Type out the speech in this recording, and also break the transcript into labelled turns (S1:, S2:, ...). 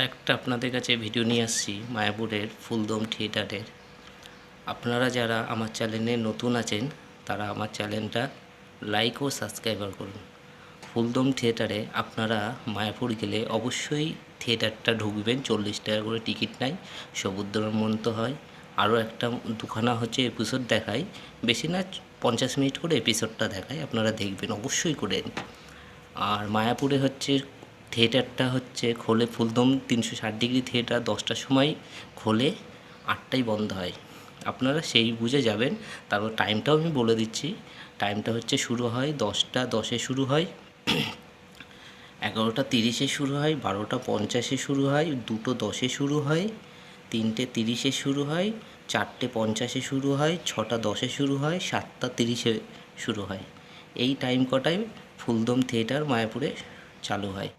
S1: একটা আপনাদের কাছে ভিডিও নিয়ে আসছি মায়াপুরের ফুলদম থিয়েটারের। আপনারা যারা আমার চ্যানেলে নতুন আছেন তারা আমার চ্যানেলটা লাইক ও সাবস্ক্রাইবার করুন। ফুলদম থিয়েটারে আপনারা মায়াপুর গেলে অবশ্যই থিয়েটারটা ঢুকবেন। 40 টাকা করে টিকিট নেয়, সমুদ্রের মতো হয়। আরও একটা দুখানা হচ্ছে এপিসোড দেখায়, বেশি না 50 মিনিট করে এপিসোডটা দেখায়, আপনারা দেখবেন অবশ্যই করেন। আর মায়াপুরে হচ্ছে থিয়েটারটা হচ্ছে খোলে ফুলদম 360 ডিগ্রি থিয়েটার 10টার সময় খোলে, 8টায় বন্ধ হয়। আপনারা সেই বুঝে যাবেন। তারপর টাইমটাও আমি বলে দিচ্ছি। টাইমটা হচ্ছে শুরু হয় 10টা 10-এ শুরু হয়, 11টা 30-এ শুরু হয়, 12টা 50-এ শুরু হয়, 2টো 10-এ শুরু হয়, 3টে 30-এ শুরু হয়, 4টে 50-এ শুরু হয়, 6টা 10-এ শুরু হয়, 7টা 30-এ শুরু হয়। এই টাইম কটায় ফুলদম থিয়েটার মায়াপুরে চালু হয়।